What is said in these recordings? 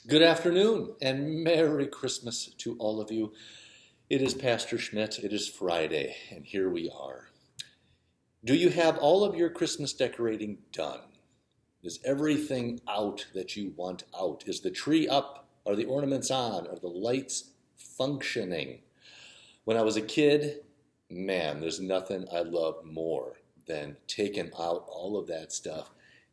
Good afternoon and Merry Christmas to all of you. It is Pastor Schmidt. It is Friday, and here we are. Do you have all of your Christmas decorating done? Is everything out that you want out? Is the tree up? Are the ornaments on? Are the lights functioning? When I was a kid, man, there's nothing I loved more than taking out all of that stuff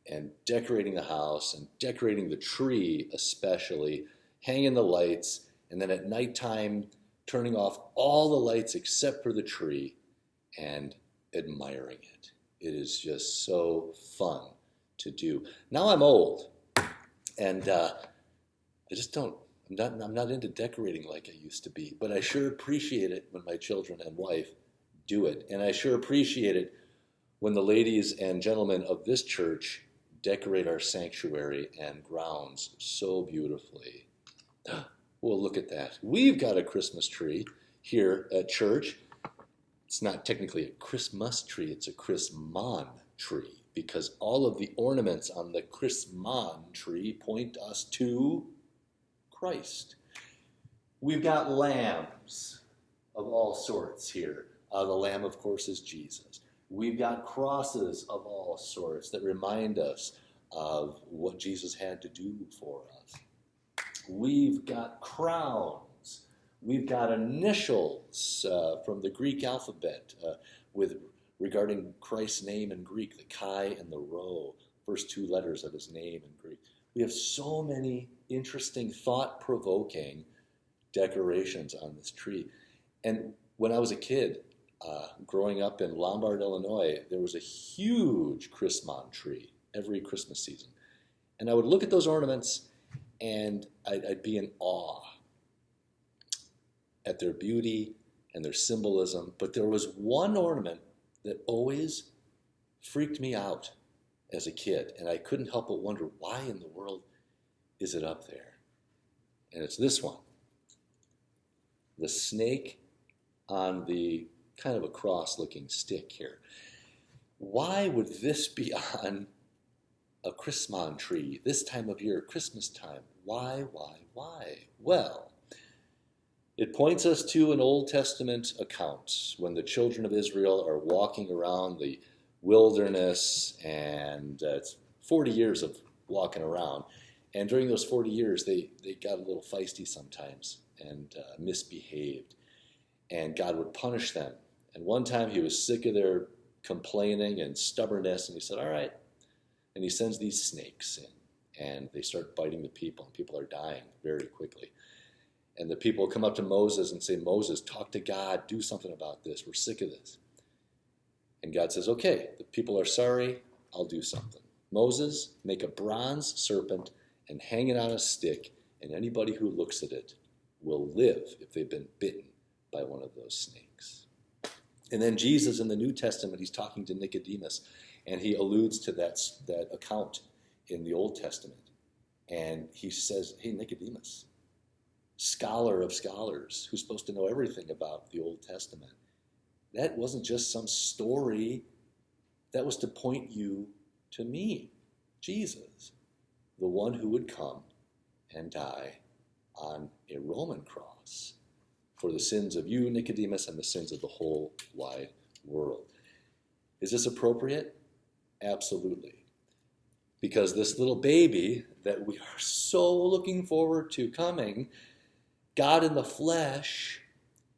and decorating the house and decorating the tree, especially, hanging the lights, and then at nighttime, turning off all the lights except for the tree and admiring it. It is just so fun to do. Now I'm old, and I just don't. I'm not into decorating like I used to be, but I sure appreciate it when my children and wife do it, and I sure appreciate it when the ladies and gentlemen of this church decorate our sanctuary and grounds so beautifully. Well, look at that. We've got a Christmas tree here at church. It's not technically a Christmas tree, it's a Chrismon tree, because all of the ornaments on the Chrismon tree point us to Christ. We've got lambs of all sorts here. The lamb, of course, is Jesus. We've got crosses of all sorts that remind us of what Jesus had to do for us. We've got crowns. We've got initials from the Greek alphabet with regarding Christ's name in Greek, the chi and the rho, first two letters of his name in Greek. We have so many interesting, thought-provoking decorations on this tree. And when I was a kid, growing up in Lombard, Illinois, there was a huge Chrismon tree every Christmas season. And I would look at those ornaments and I'd be in awe at their beauty and their symbolism. But there was one ornament that always freaked me out as a kid. And I couldn't help but wonder, why in the world is it up there? And it's this one. The snake on the kind of a cross-looking stick here. Why would this be on a Chrismon tree this time of year, Christmas time? Why? Well, it points us to an Old Testament account when the children of Israel are walking around the wilderness, and it's 40 years of walking around. And during those 40 years, they got a little feisty sometimes and misbehaved. And God would punish them. And one time he was sick of their complaining and stubbornness, and he said, all right. And he sends these snakes in, and they start biting the people, and people are dying very quickly. And the people come up to Moses and say, Moses, talk to God, do something about this. We're sick of this. And God says, okay, the people are sorry, I'll do something. Moses, make a bronze serpent and hang it on a stick, and anybody who looks at it will live if they've been bitten by one of those snakes. And then Jesus in the New Testament, he's talking to Nicodemus, and he alludes to that account in the Old Testament. And he says, hey, Nicodemus, scholar of scholars, who's supposed to know everything about the Old Testament, that wasn't just some story. That was to point you to me, Jesus, the one who would come and die on a Roman cross for the sins of you, Nicodemus, and the sins of the whole wide world. Is this appropriate? Absolutely. Because this little baby that we are so looking forward to coming, God in the flesh,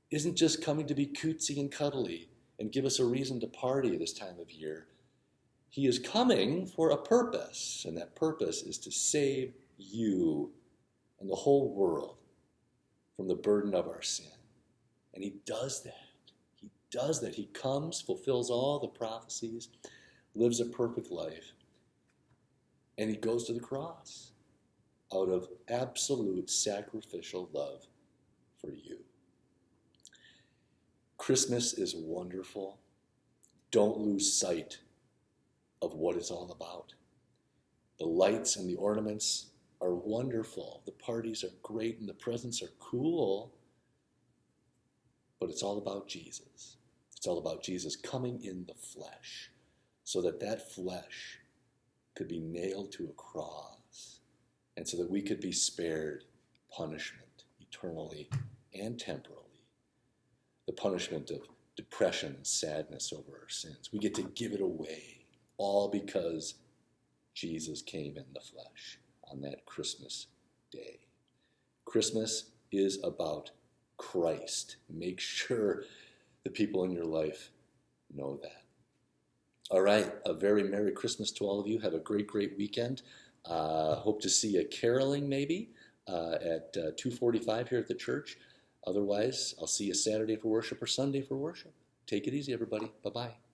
isn't just coming to be cutesy and cuddly and give us a reason to party this time of year. He is coming for a purpose, and that purpose is to save you and the whole world from the burden of our sin. And he does that. He does that. He comes, fulfills all the prophecies, lives a perfect life, and he goes to the cross out of absolute sacrificial love for you. Christmas is wonderful. Don't lose sight of what it's all about. The lights and the ornaments are wonderful. The parties are great and the presents are cool. But it's all about Jesus. It's all about Jesus coming in the flesh so that that flesh could be nailed to a cross and so that we could be spared punishment eternally and temporally. The punishment of depression and sadness over our sins. We get to give it away, all because Jesus came in the flesh on that Christmas day. Christmas is about Christ. Make sure the people in your life know that. All right, a very Merry Christmas to all of you. Have a great, great weekend. Hope to see you caroling maybe at 2:45 here at the church. Otherwise, I'll see you Saturday for worship or Sunday for worship. Take it easy, everybody. Bye-bye.